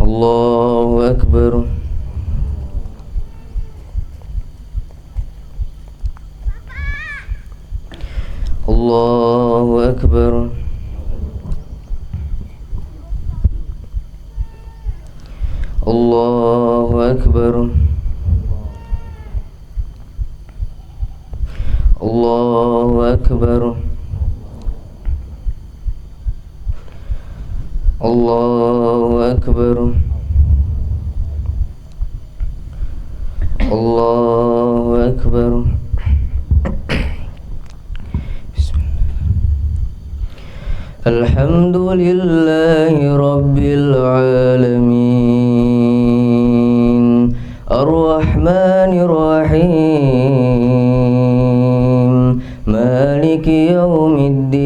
Allahu Akbar. Allahu Akbar. Allahu Akbar. Allahu Akbar. Allahu Akbar. Allahu Akbar. Alhamdulillahi Rabbil Alamin, Ar-Rahmanir Rahim, Maliki Yawmiddin.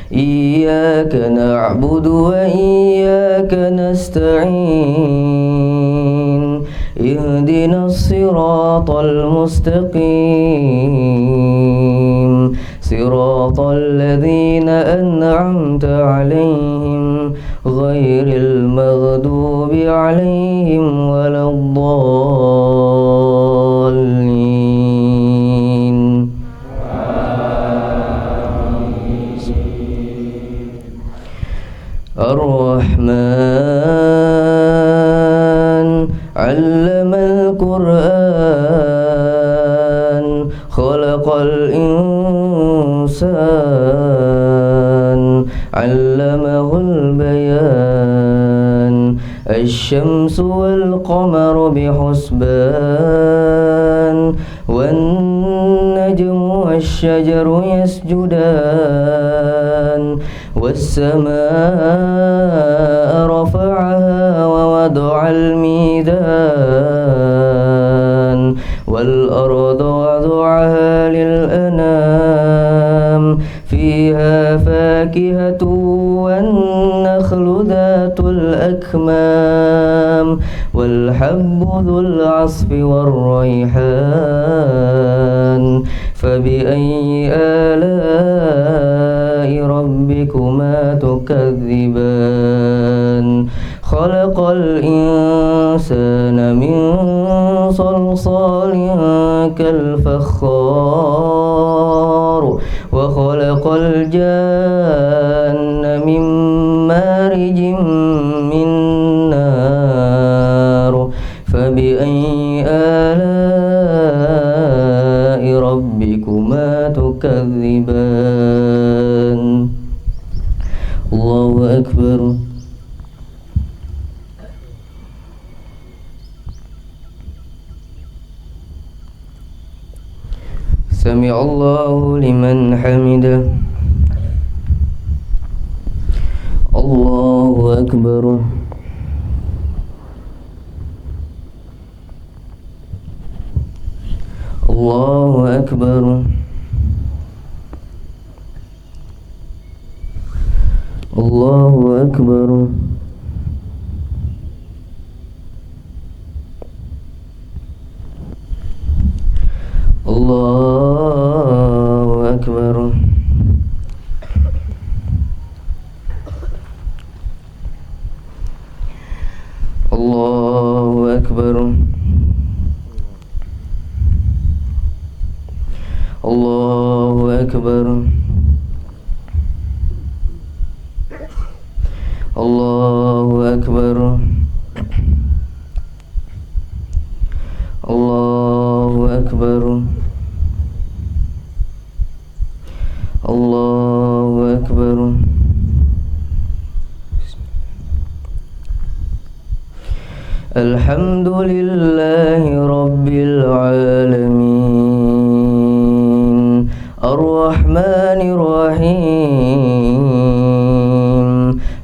Iyyaka na'budu wa iyyaka nasta'in. Ihdinas siratal mustaqim, siratal ladzina an'amta 'alaihim ghairil maghdubi 'alaihim waladdallin. Ar-Rahman 'allamal Qur'an, khalaqal insan, 'allamahul bayan. Asy-syamsu wal qamaru bihusban, wan najmu wasy-syajaru yasjudan. Was-samaa'a rafa'aha wa wada'al mizan, wal arda wada'aha lil anam. Fiha fakihatu wan nakhlu dhatul akmam, wal habbu dhul 'asfi war rayhan. Fabi'ayyi ala'i rabbikuma tukadziban. Khalaqal insana min salsalin kal fakhar, wa khalaqal janna min marijin min nar. Fabi'ayyi ala'i rabbikuma tukadziban. Allahu Akbar. Sami'allahu liman hamidah. Allahu Akbar. Allahu Akbar. Allahu Akbar. Allahu Akbar. Allahu Akbar. Allahu Akbar. Allahu Akbar. Allahu Akbar. Allahu Akbar. Alhamdulillahi Rabbil Alamin, Ar-Rahmanir Rahim,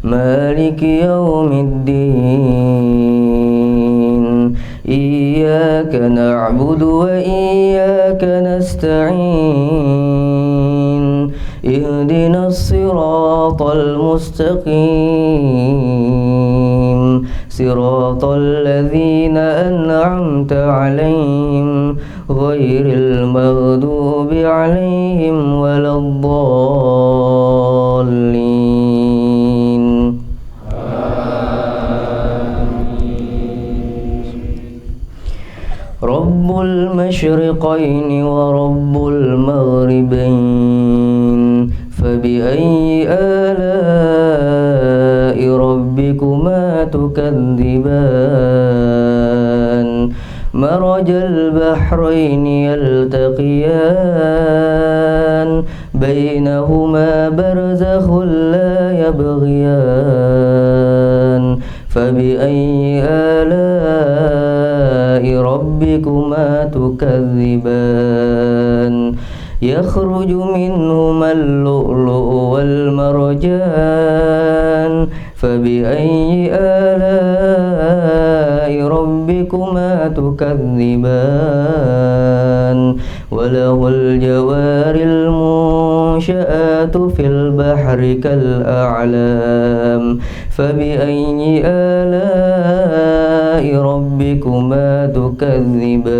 Maliki Yawmiddin. Iyyaka na'budu wa iyyaka nasta'in. Ihdinas siratal mustaqim, صراط الذين أنعمت عليهم غير المغضوب عليهم ولا الضالين. رب المشرقين ورب المغربين فبأي آلاء ربكما تكذبان مرج البحرين يلتقيان بينهما برزخ لا يبغيان فبأي آلاء ربكما تكذبان يخرج منهما اللؤلؤ والمرجان فبأي آلاء ربكما تكذبان وله الجوار المنشآت في البحر كالأعلام فبأي آلاء ربكما تكذبان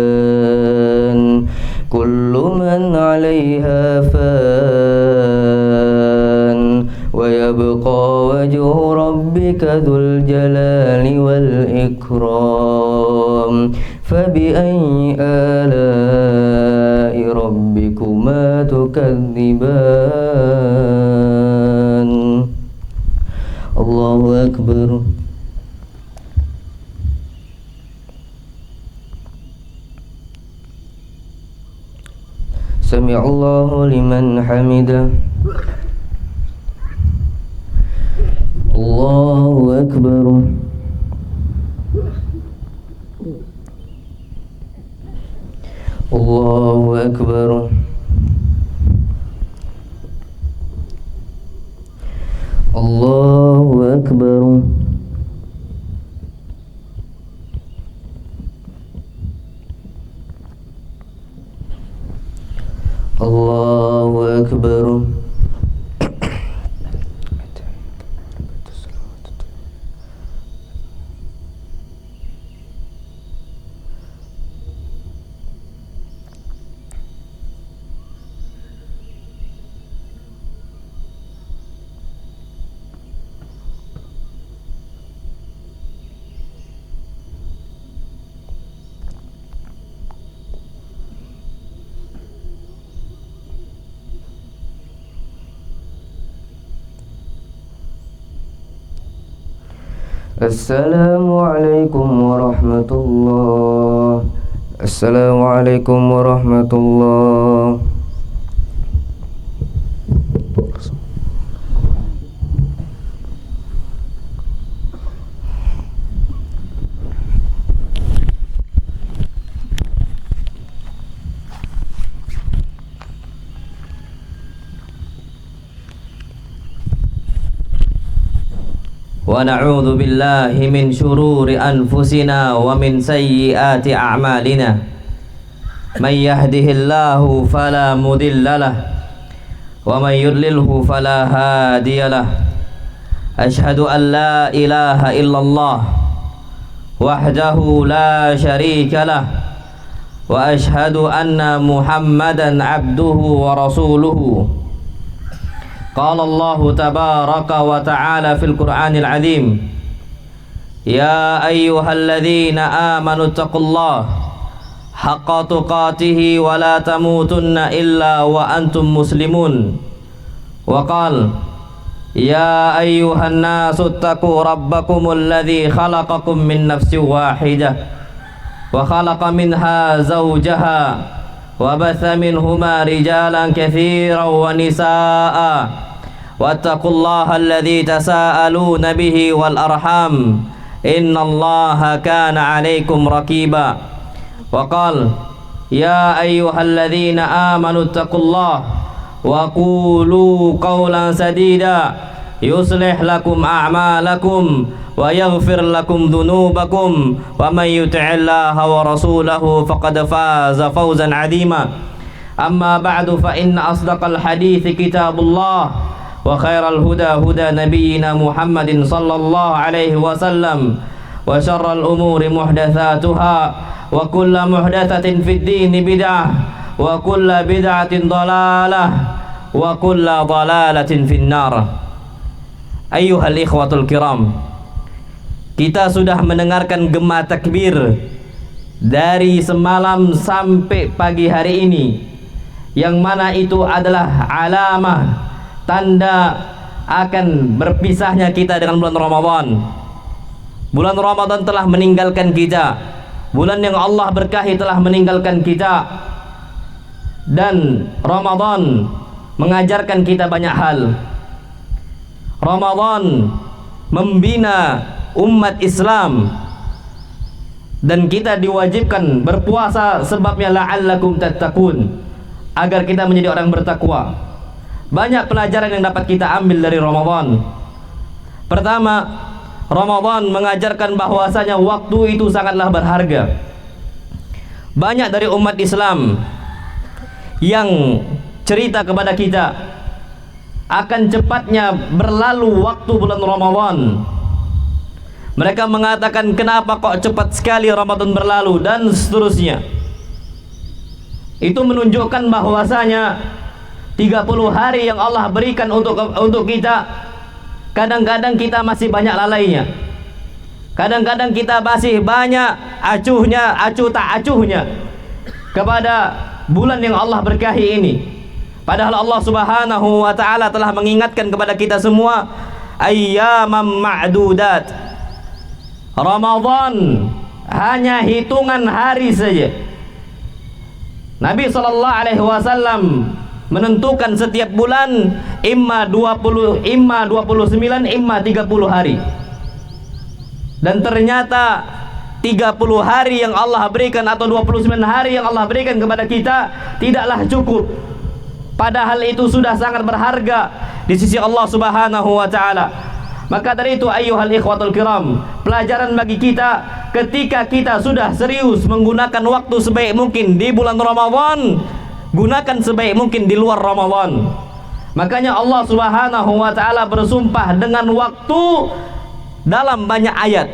كل من عليها فان ويبقى وجه ربك ذو الجلال والإكرام فبأي آلاء ربكما تكذبان الله أكبر. سمع الله لمن حمده. الله أكبر. الله أكبر. الله أكبر. الله أكبر. السلام عليكم ورحمة الله. السلام عليكم ورحمة الله. ونعوذ بالله من شرور أنفسنا ومن سيئات أعمالنا من يهده الله فلا مضل له ومن يضلله فلا هادي له أشهد أن لا إله إلا الله وحده لا شريك له وأشهد أن محمدا عبده ورسوله قال الله تبارك وتعالى في القرآن العظيم يا أيها الذين آمنوا اتقوا الله حق تقاته ولا تموتن إلا وأنتم مسلمون وقال يا أيها الناس اتقوا ربكم الذي خلقكم من نفس واحدة وخلق منها زوجها وبث منهما رجالا كثيرا ونساء واتقوا الله الذي تساءلون به والأرحام إن الله كان عليكم رقيبا وقال يا أيها الذين آمنوا اتقوا الله وقولوا قولا سديدا يصلح لكم أعمالكم ويغفر لكم ذنوبكم ومن يطع الله ورسوله فقد فاز فوزا عظيما أما بعد فإن أصدق الحديث كتاب الله وخير الهدى هدى نبينا محمد صلى الله عليه وسلم وشر الأمور محدثاتها وكل محدثة في الدين بدعة وكل بدعة ضلالة وكل ضلالة في النار. أيها الإخوة الكرام, kita sudah mendengarkan gema takbir dari semalam sampai pagi hari ini, yang mana itu adalah alamah, tanda akan berpisahnya kita dengan bulan Ramadan. Bulan Ramadan telah meninggalkan kita, bulan yang Allah berkahi telah meninggalkan kita. Dan Ramadan mengajarkan kita banyak hal. Ramadan membina umat Islam, dan kita diwajibkan berpuasa sebabnya la'allakum tattaqun, agar kita menjadi orang bertakwa. Banyak pelajaran yang dapat kita ambil dari Ramadan. Pertama, Ramadan mengajarkan bahwasanya waktu itu sangatlah berharga. Banyak dari umat Islam yang cerita kepada kita akan cepatnya berlalu waktu bulan Ramadan. Mereka mengatakan, kenapa kok cepat sekali Ramadan berlalu, dan seterusnya. Itu menunjukkan bahwasanya 30 hari yang Allah berikan untuk kita, kadang-kadang kita masih banyak lalainya. Kadang-kadang kita masih banyak acuh tak acuhnya kepada bulan yang Allah berkahi ini. Padahal Allah Subhanahu wa ta'ala telah mengingatkan kepada kita semua, ayyamam ma'dudat. Ramadan hanya hitungan hari saja. Nabi SAW menentukan setiap bulan imma 20, imma 29, imma 30 hari. Dan ternyata 30 hari yang Allah berikan atau 29 hari yang Allah berikan kepada kita tidaklah cukup. Padahal itu sudah sangat berharga di sisi Allah Subhanahu wa ta'ala. Maka dari itu ayyuhal ikhwatul kiram, pelajaran bagi kita, ketika kita sudah serius menggunakan waktu sebaik mungkin di bulan Ramadan, gunakan sebaik mungkin di luar Ramadan. Makanya Allah Subhanahu wa ta'ala bersumpah dengan waktu dalam banyak ayat.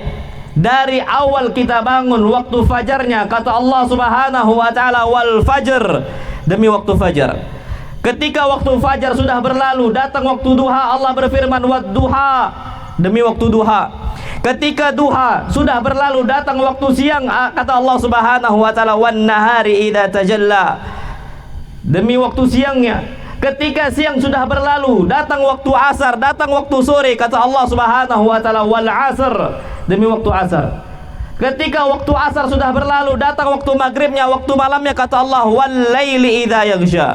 Dari awal kita bangun, waktu fajarnya, kata Allah Subhanahu wa ta'ala, wal fajr, demi waktu fajar. Ketika waktu fajar sudah berlalu, datang waktu duha, Allah berfirman wad duha, demi waktu duha. Ketika duha sudah berlalu, datang waktu siang, kata Allah Subhanahu wa ta'ala wan nahari idza tajalla, demi waktu siangnya. Ketika siang sudah berlalu, datang waktu asar, datang waktu sore, kata Allah Subhanahu wa ta'ala wal asr, demi waktu asar. Ketika waktu asar sudah berlalu, datang waktu maghribnya, waktu malamnya, kata Allah wal laili idza yaghsha,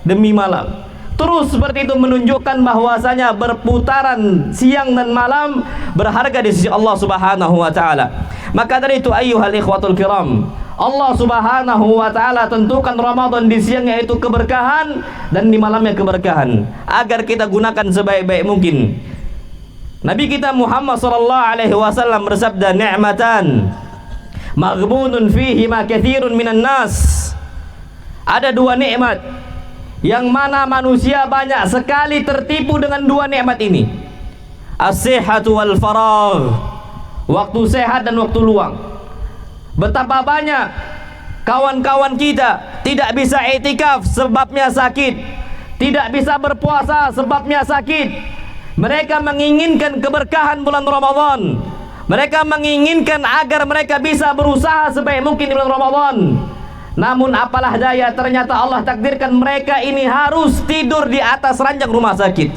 demi malam. Terus seperti itu menunjukkan bahwasanya berputaran siang dan malam berharga di sisi Allah Subhanahu wa ta'ala. Maka dari itu ayyuhal ikhwatul kiram, Allah Subhanahu wa ta'ala tentukan Ramadan di siangnya itu keberkahan dan di malamnya keberkahan, agar kita gunakan sebaik-baik mungkin. Nabi kita Muhammad sallallahu alaihi wasallam bersabda, ni'matan maghbunun fihi ma katsirun minan nas. Ada dua nikmat yang mana manusia banyak sekali tertipu dengan dua nikmat ini. As-sihhatu wal faragh, waktu sehat dan waktu luang. Betapa banyak kawan-kawan kita tidak bisa i'tikaf sebabnya sakit, tidak bisa berpuasa sebabnya sakit. Mereka menginginkan keberkahan bulan Ramadan. Mereka menginginkan agar mereka bisa berusaha sebaik mungkin di bulan Ramadan. Namun apalah daya, ternyata Allah takdirkan mereka ini harus tidur di atas ranjang rumah sakit.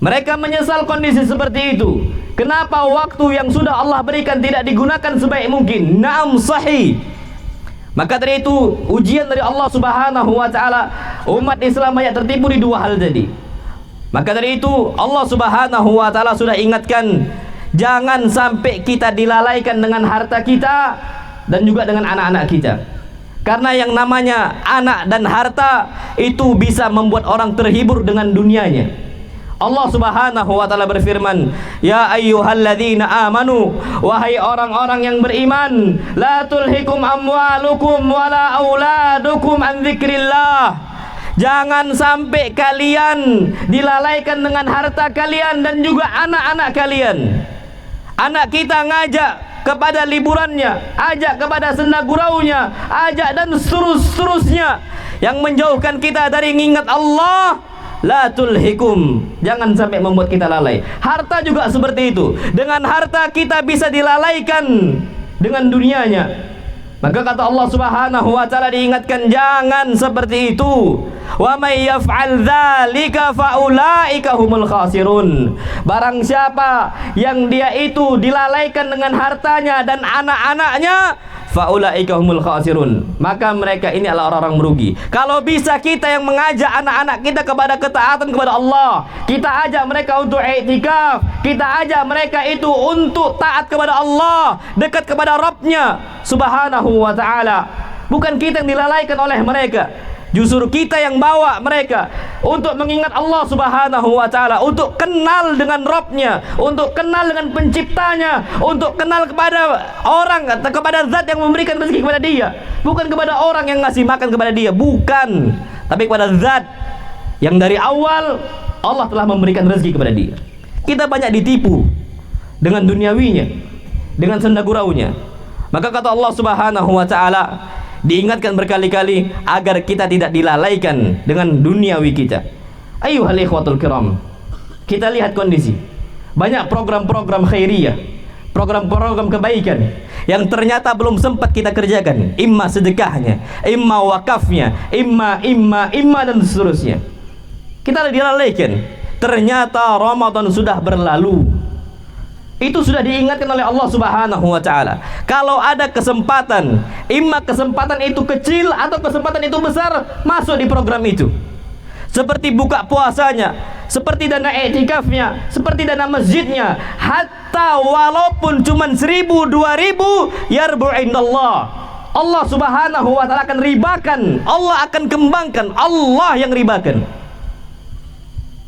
Mereka menyesal kondisi seperti itu. Kenapa waktu yang sudah Allah berikan tidak digunakan sebaik mungkin? Naam, sahih. Maka dari itu ujian dari Allah Subhanahu wa ta'ala, umat Islam banyak tertipu di dua hal tadi. Maka dari itu Allah Subhanahu wa ta'ala sudah ingatkan, jangan sampai kita dilalaikan dengan harta kita dan juga dengan anak-anak kita. Karena yang namanya anak dan harta itu bisa membuat orang terhibur dengan dunianya. Allah Subhanahu wa ta'ala berfirman, ya ayyuhalladzina amanu, wahai orang-orang yang beriman, la tulhikum amwalukum wala auladukum an dzikrillah, Jangan sampai kalian dilalaikan dengan harta kalian dan juga anak-anak kalian. Anak kita ngajak kepada liburannya, ajak kepada senda guraunya, ajak dan seterusnya yang menjauhkan kita dari mengingat Allah. La tulhikum, jangan sampai membuat kita lalai. Harta juga seperti itu. Dengan harta kita bisa dilalaikan dengan dunianya. Maka kata Allah Subhanahu wa taala, diingatkan jangan seperti itu. Wa may yaf'al dzalika faulaika humul khasirun. Barang siapa yang dia itu dilalaikan dengan hartanya dan anak-anaknya, faulaika humul khasirun, maka mereka ini adalah orang-orang merugi. Kalau bisa kita yang mengajak anak-anak kita kepada ketaatan kepada Allah, kita ajak mereka untuk i'tikaf, kita ajak mereka itu untuk taat kepada Allah, dekat kepada Rabbnya Subhanahu wa ta'ala. Bukan kita yang dilalaikan oleh mereka, justru kita yang bawa mereka untuk mengingat Allah Subhanahu wa ta'ala, untuk kenal dengan Rabbnya, untuk kenal dengan penciptanya, untuk kenal kepada orang, kepada zat yang memberikan rezeki kepada dia, bukan kepada orang yang ngasih makan kepada dia, bukan, tapi kepada zat yang dari awal Allah telah memberikan rezeki kepada dia. Kita banyak ditipu dengan duniawinya, dengan senda guraunya. Maka kata Allah Subhanahu wa ta'ala, diingatkan berkali-kali agar kita tidak dilalaikan dengan duniawi kita. Ayyuhal ikhwatul kiram, kita lihat kondisi banyak program-program khairiyah, program-program kebaikan yang ternyata belum sempat kita kerjakan, imma sedekahnya, imma wakafnya, imma dan seterusnya. Kita dilalaikan. Ternyata Ramadan sudah berlalu. Itu sudah diingatkan oleh Allah Subhanahu wa ta'ala. Kalau ada kesempatan, imma kesempatan itu kecil atau kesempatan itu besar, masuk di program itu. Seperti buka puasanya, seperti dana i'tikafnya, seperti dana masjidnya. Hatta walaupun cuma 1.000, 2.000, yarbu indallah, Allah Subhanahu wa ta'ala akan ribakan, Allah akan kembangkan, Allah yang ribakan,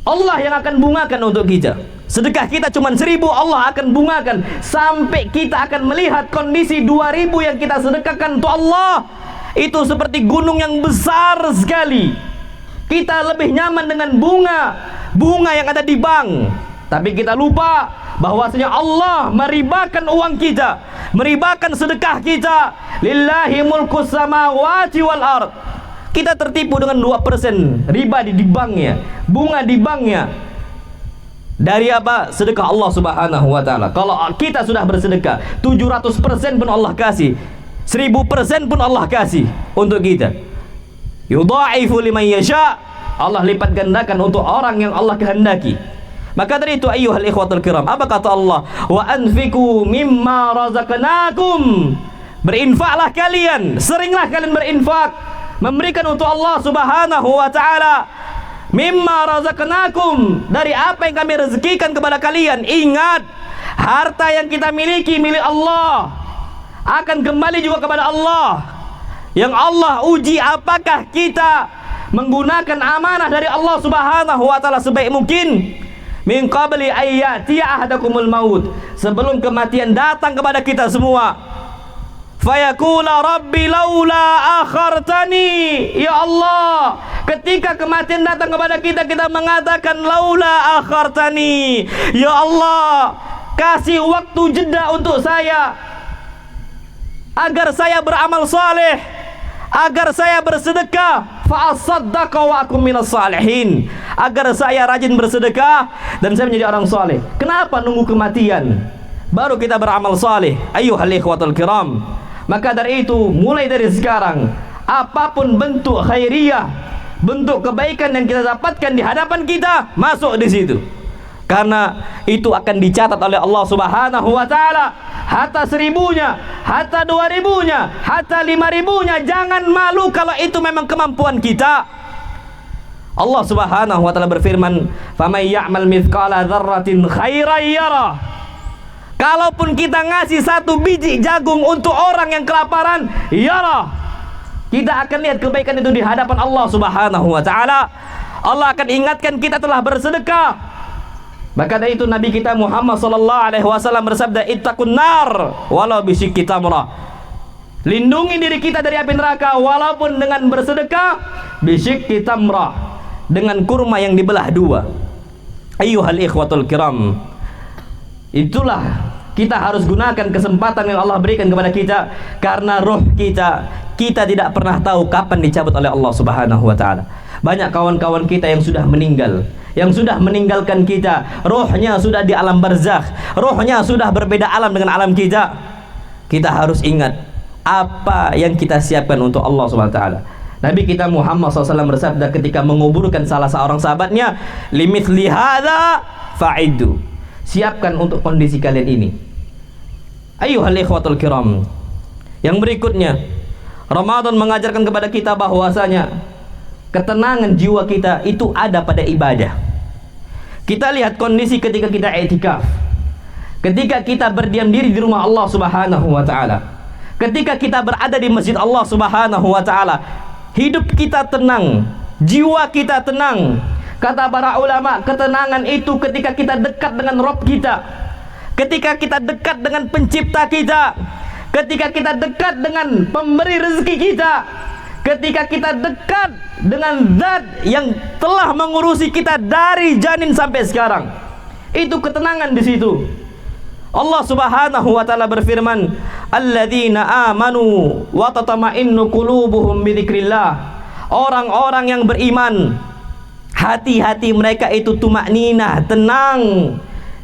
Allah yang akan bungakan untuk kita. Sedekah kita cuma 1.000, Allah akan bungakan sampai kita akan melihat kondisi 2.000 yang kita sedekahkan untuk Allah itu seperti gunung yang besar sekali. Kita lebih nyaman dengan bunga yang ada di bank, tapi kita lupa bahwasanya Allah meribakan uang kita, meribakan sedekah kita. Lillahi mulkus samawati wal ard. Kita tertipu dengan 2% riba di banknya, bunga di banknya. Dari apa? Sedekah Allah Subhanahu wa ta'ala. Kalau kita sudah bersedekah 700% pun Allah kasih, 1000% pun Allah kasih untuk kita. Yudha'ifu liman yasha, Allah lipat gandakan untuk orang yang Allah kehendaki. Maka dari itu ayyuhal ikhwatul kiram, apa kata Allah? Wa anfiqu mimma razaqnakum. Berinfaklah kalian, seringlah kalian berinfak, memberikan untuk Allah Subhanahu wa ta'ala. Mimma razaqnakum, dari apa yang kami rezekikan kepada kalian. Ingat, harta yang kita miliki milik Allah, akan kembali juga kepada Allah. Yang Allah uji apakah kita menggunakan amanah dari Allah Subhanahu wa ta'ala sebaik mungkin. Min qabli ayyatiya ahadakumul maut, sebelum kematian datang kepada kita semua. Fayaqula rabbi laula akhartani, ya Allah, ketika kematian datang kepada kita, kita mengatakan laula akhartani, ya Allah, kasih waktu jeda untuk saya agar saya beramal saleh, agar saya bersedekah, fa asaddaqa wa akum minas salihin, agar saya rajin bersedekah dan saya menjadi orang saleh. Kenapa nunggu kematian baru kita beramal saleh? Ayyuhal ikhwatul kiram, maka dari itu mulai dari sekarang, apapun bentuk khairiyah, bentuk kebaikan yang kita dapatkan di hadapan kita, masuk di situ. Karena itu akan dicatat oleh Allah Subhanahu wa ta'ala. Hatta 1.000-nya, hatta 2.000-nya, hatta 5.000-nya, jangan malu kalau itu memang kemampuan kita. Allah Subhanahu wa ta'ala berfirman, "Faman ya'mal mithqala dzarratin khairan yarah." Kalaupun kita ngasih 1 biji jagung untuk orang yang kelaparan, yarah, kita akan lihat kebaikan itu di hadapan Allah Subhanahu wa ta'ala. Allah akan ingatkan kita telah bersedekah. Maka dari itu Nabi kita Muhammad sallallahu alaihi wasallam bersabda, ittaqun nar walau bisyikki tamrah. Lindungi diri kita dari api neraka walaupun dengan bersedekah bisyikki tamrah, dengan kurma yang dibelah dua. Ayyuhal ikhwatul kiram, itulah kita harus gunakan kesempatan yang Allah berikan kepada kita, karena roh kita tidak pernah tahu kapan dicabut oleh Allah Subhanahu wa taala. Banyak kawan-kawan kita yang sudah meninggal, yang sudah meninggalkan kita, rohnya sudah di alam barzakh, rohnya sudah berbeda alam dengan alam kita. Kita harus ingat apa yang kita siapkan untuk Allah Subhanahu wa taala. Nabi kita Muhammad SAW bersabda ketika menguburkan salah seorang sahabatnya, limithli hadza fa'iddu, siapkan untuk kondisi kalian ini. Ayyuhal ikhwatul kiram, yang berikutnya, Ramadan mengajarkan kepada kita bahwasanya ketenangan jiwa kita itu ada pada ibadah. Kita lihat kondisi ketika kita i'tikaf, ketika kita berdiam diri di rumah Allah Subhanahu wa taala, ketika kita berada di masjid Allah Subhanahu wa taala, hidup kita tenang, jiwa kita tenang. Kata para ulama, ketenangan itu ketika kita dekat dengan Rabb kita, ketika kita dekat dengan pencipta kita, ketika kita dekat dengan pemberi rezeki kita, ketika kita dekat dengan zat yang telah mengurusi kita dari janin sampai sekarang. Itu ketenangan di situ. Allah Subhanahu wa taala berfirman, alladzina amanu wa tatma'innu qulubuhum bidzikrillah. Orang-orang yang beriman, hati-hati mereka itu tumakninah, tenang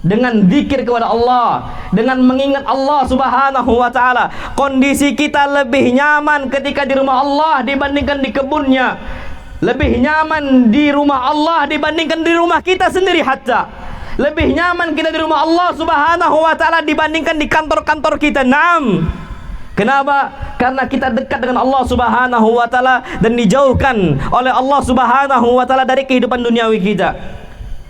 dengan zikir kepada Allah, dengan mengingat Allah Subhanahu wa taala. Kondisi kita lebih nyaman ketika di rumah Allah dibandingkan di kebunnya. Lebih nyaman di rumah Allah dibandingkan di rumah kita sendiri. Hatta lebih nyaman kita di rumah Allah Subhanahu wa taala dibandingkan di kantor-kantor kita. Naam. Kenapa? Karena kita dekat dengan Allah Subhanahu wa taala dan dijauhkan oleh Allah Subhanahu wa taala dari kehidupan duniawi kita.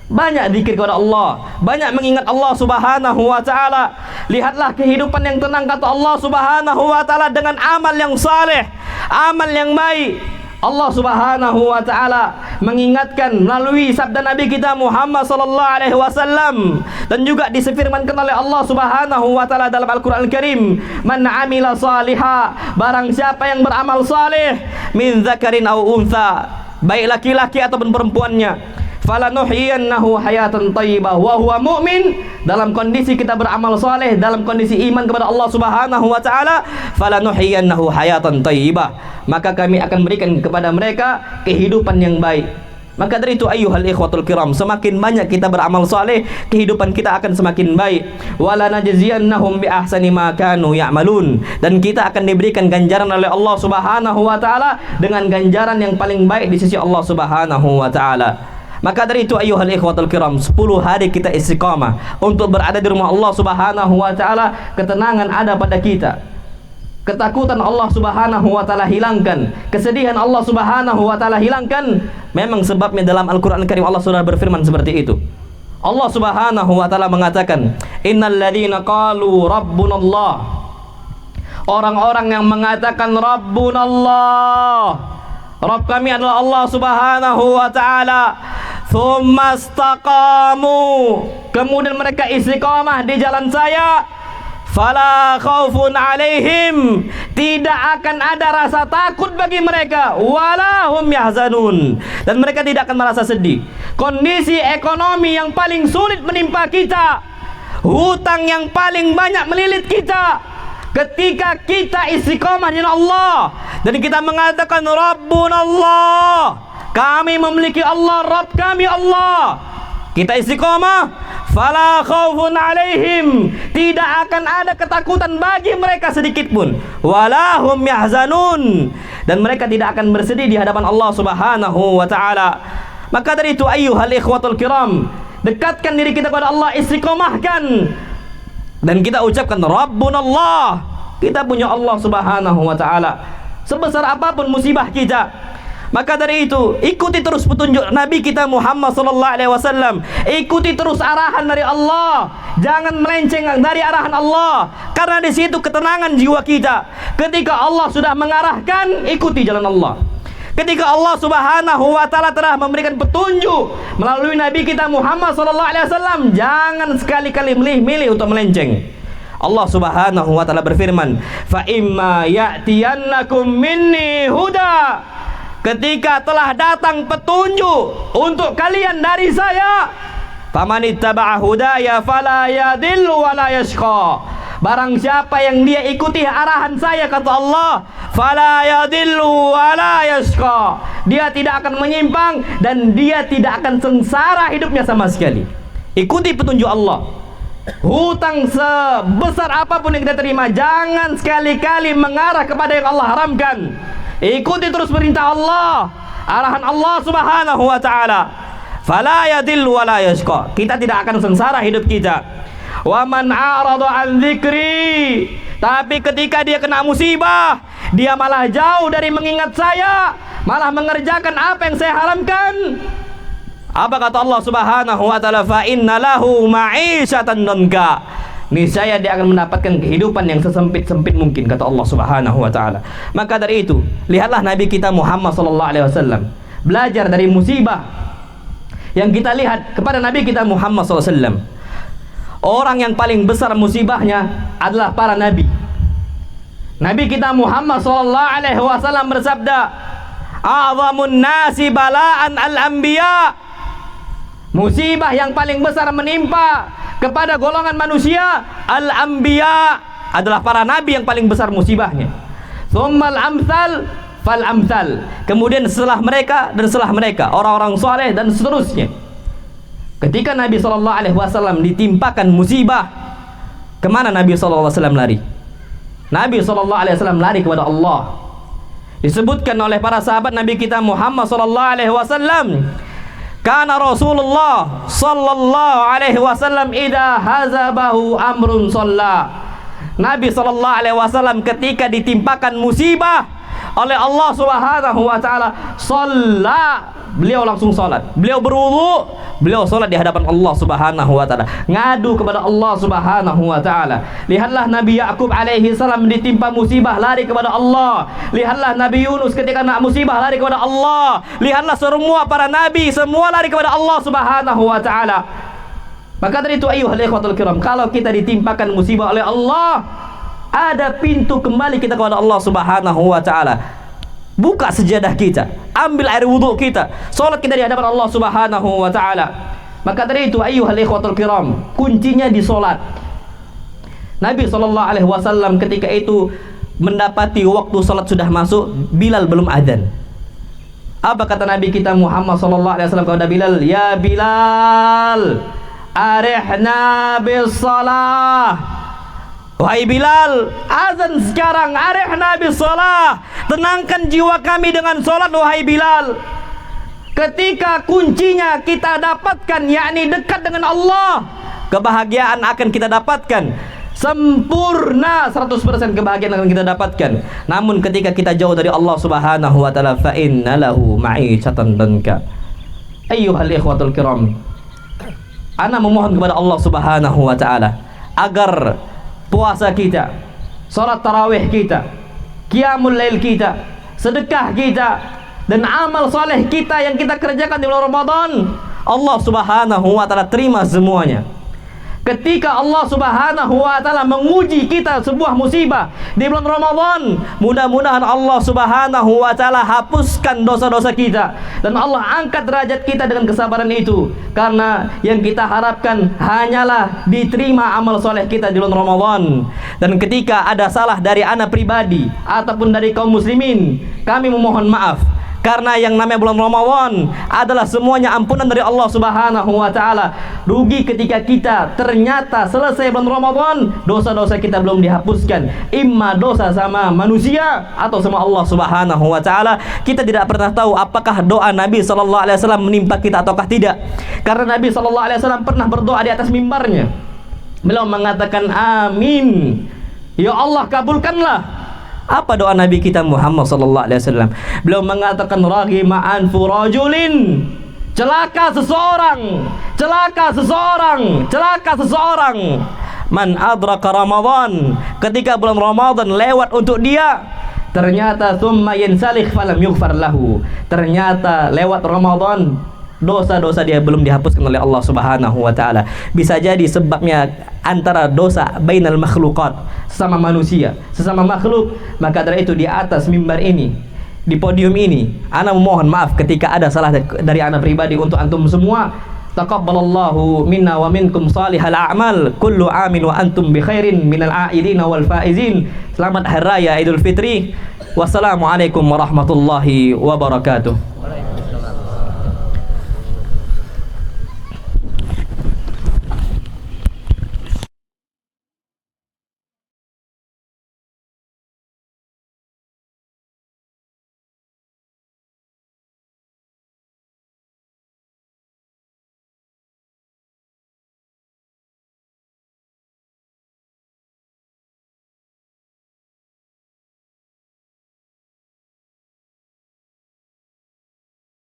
Banyak zikir kepada Allah, banyak mengingat Allah Subhanahu wa taala. Lihatlah kehidupan yang tenang, kata Allah Subhanahu wa taala, dengan amal yang saleh, amal yang baik. Allah Subhanahu wa taala mengingatkan melalui sabda Nabi kita Muhammad sallallahu alaihi wasallam, dan juga disefirmankan oleh Allah Subhanahu wa taala dalam Al-Qur'an Al-Karim, man 'amila shaliha, barang siapa yang beramal saleh, min dzakarin aw untha, baik laki-laki ataupun perempuannya, falanuhyiyannahu hayatan thayyibah wa huwa mu'min, dalam kondisi kita beramal saleh, dalam kondisi iman kepada Allah Subhanahu wa taala, falanuhyiyannahu hayatan thayyibah, maka kami akan berikan kepada mereka kehidupan yang baik. Maka dari itu ayyuhal ikhwatul kiram, semakin banyak kita beramal saleh, kehidupan kita akan semakin baik. Wala najziyannahum bi ahsani ma kanu ya'malun, dan kita akan diberikan ganjaran oleh Allah Subhanahu wa taala dengan ganjaran yang paling baik di sisi Allah Subhanahu wa taala. Maka dari itu ayyuhal ikhwatul kiram, 10 hari kita istiqamah untuk berada di rumah Allah Subhanahu wa taala, ketenangan ada pada kita. Ketakutan Allah Subhanahu wa taala hilangkan, kesedihan Allah Subhanahu wa taala hilangkan. Memang sebabnya dalam Al-Qur'an Al-Karim Allah sudah berfirman seperti itu. Allah Subhanahu wa taala mengatakan, innal ladzina qalu rabbunallah, orang-orang yang mengatakan rabbunallah, Rabb kami adalah Allah Subhanahu wa taala, tsumma istaqamu, kemudian mereka istiqamah di jalan saya, fala khaufun alaihim, tidak akan ada rasa takut bagi mereka, wala hum yahzanun, dan mereka tidak akan merasa sedih. Kondisi ekonomi yang paling sulit menimpa kita, hutang yang paling banyak melilit kita, ketika kita istiqamah dengan Allah dan kita mengatakan Rabbunallah, kami memiliki Allah, Rabb kami Allah, kita istiqamah, fala khaufun alaihim, tidak akan ada ketakutan bagi mereka sedikit pun, wala hum yahzanun, dan mereka tidak akan bersedih di hadapan Allah Subhanahu wa taala. Maka dari itu ayyuhal ikhwatul kiram, dekatkan diri kita kepada Allah, istiqomahkan, dan kita ucapkan Rabbunallah, kita punya Allah Subhanahu wa taala. Sebesar apapun musibah kita, maka dari itu ikuti terus petunjuk Nabi kita Muhammad sallallahu alaihi wasallam, ikuti terus arahan dari Allah, jangan melenceng dari arahan Allah, karena di situ ketenangan jiwa kita. Ketika Allah sudah mengarahkan, ikuti jalan Allah. Ketika Allah Subhanahu wa taala telah memberikan petunjuk melalui Nabi kita Muhammad sallallahu alaihi wasallam, jangan sekali-kali milih-milih untuk melenceng. Allah Subhanahu wa taala berfirman, fa imma ya'tiyannakum minni huda, ketika telah datang petunjuk untuk kalian dari saya, faman ittaba'a hudaya fala yadillu wa la yashqa. Barang siapa yang dia ikuti arahan saya, kata Allah, fala yadillu wa la yashqa, dia tidak akan menyimpang dan dia tidak akan sengsara hidupnya sama sekali. Ikuti petunjuk Allah. Hutang sebesar apapun yang kita terima, jangan sekali-kali mengarah kepada yang Allah haramkan. Ikuti terus perintah Allah, arahan Allah Subhanahu wa ta'ala. Fala yadillu wa la yashqa, kita tidak akan sengsara hidup kita. Wa man a'rada an dzikri, tapi ketika dia kena musibah, dia malah jauh dari mengingat saya, malah mengerjakan apa yang saya haramkan. Apa kata Allah Subhanahu wa ta'ala? Fa inna lahu ma'isyatan danka, niscaya dia akan mendapatkan kehidupan yang sesempit-sempit mungkin, kata Allah Subhanahu wa ta'ala. Maka dari itu, lihatlah Nabi kita Muhammad sallallahu alaihi wasallam, belajar dari musibah yang kita lihat kepada Nabi kita Muhammad sallallahu alaihi wasallam. Orang yang paling besar musibahnya adalah para nabi. Nabi kita Muhammad sallallahu alaihi wasallam bersabda, "A'zamun nasi bala'an al-anbiya." Musibah yang paling besar menimpa kepada golongan manusia, al-anbiya, adalah para nabi yang paling besar musibahnya. Tsummal amsal fal amsal, kemudian setelah mereka dan setelah mereka orang-orang saleh dan seterusnya. Ketika Nabi SAW ditimpakan musibah, kemana Nabi SAW lari? Nabi SAW lari kepada Allah. Disebutkan oleh para sahabat Nabi kita Muhammad SAW, karena Rasulullah sallallahu alaihi wasallam idza hazabahu amrun shalla. Nabi sallallahu alaihi wasallam ketika ditimpakan musibah oleh Allah Subhanahu wa taala, shalla, beliau langsung salat. Beliau berwudu, beliau salat di hadapan Allah Subhanahu wa taala, ngadu kepada Allah Subhanahu wa taala. Lihatlah Nabi Yakub alaihi salam ditimpa musibah, lari kepada Allah. Lihatlah Nabi Yunus ketika kena musibah, lari kepada Allah. Lihatlah semua para nabi, semua lari kepada Allah Subhanahu wa taala. Maka dari itu ayyuhal ikhwatul kiram, kalau kita ditimpakan musibah oleh Allah, ada pintu kembali kita kepada Allah Subhanahu wa taala. Buka sejadah kita, ambil air wudhu kita, salat kita di hadapan Allah Subhanahu wa taala. Maka dari itu ayyuhal ikhwatul kiram, kuncinya di salat. Nabi sallallahu alaihi wasallam ketika itu mendapati waktu salat sudah masuk, Bilal belum adzan. Apa kata Nabi kita Muhammad sallallahu alaihi wasallam kepada Bilal? Ya Bilal, arihna bis salah. Wahai Bilal, azan sekarang, arihna bis salah, tenangkan jiwa kami dengan salat wahai Bilal. Ketika kuncinya kita dapatkan, yakni dekat dengan Allah, kebahagiaan akan kita dapatkan. Sempurna 100% kebahagiaan akan kita dapatkan. Namun ketika kita jauh dari Allah Subhanahu wa taala, fa inna lahu ma'isyatan danka. Ayyuhal ikhwatul kiram, ana memohon kepada Allah Subhanahu wa taala agar puasa kita, salat tarawih kita, qiyamul lail kita, sedekah kita, dan amal soleh kita yang kita kerjakan di bulan Ramadan, Allah Subhanahu wa taala terima semuanya. Ketika Allah Subhanahu wa taala menguji kita sebuah musibah di bulan Ramadan, mudah-mudahan Allah Subhanahu wa taala hapuskan dosa-dosa kita dan Allah angkat derajat kita dengan kesabaran itu. Karena yang kita harapkan hanyalah diterima amal soleh kita di bulan Ramadan. Dan ketika ada salah dari anak pribadi ataupun dari kaum muslimin, kami memohon maaf. Karena yang namanya bulan Ramadan adalah semuanya ampunan dari Allah Subhanahu wa taala. Rugi ketika kita ternyata selesai bulan Ramadan, dosa-dosa kita belum dihapuskan. Imma dosa sama manusia atau sama Allah Subhanahu wa taala. Kita tidak pernah tahu apakah doa Nabi sallallahu alaihi wasallam menimpa kita ataukah tidak. Karena Nabi sallallahu alaihi wasallam pernah berdoa di atas mimbarnya. Beliau mengatakan amin. Ya Allah, kabulkanlah. Apa doa Nabi kita Muhammad sallallahu alaihi wasallam? Beliau mengatakan raghima anfu rajulin, celaka seseorang, celaka seseorang, celaka seseorang. Man adraka Ramadan, ketika bulan Ramadan lewat untuk dia, ternyata thumma yansalikh falam yughfar lahu, ternyata lewat Ramadan dosa-dosa dia belum dihapuskan oleh Allah Subhanahu wa taala. Bisa jadi sebabnya antara dosa bainal makhluqat, sesama manusia, sesama makhluk. Maka dari itu di atas mimbar ini, di podium ini. Ana memohon maaf ketika ada salah dari ana pribadi untuk antum semua. Taqabbalallahu minna wa minkum salihal a'mal. Kullu amin wa antum bi khairin minal a'idin wal faizin. Selamat hari raya Idul Fitri. Wassalamualaikum warahmatullahi wabarakatuh.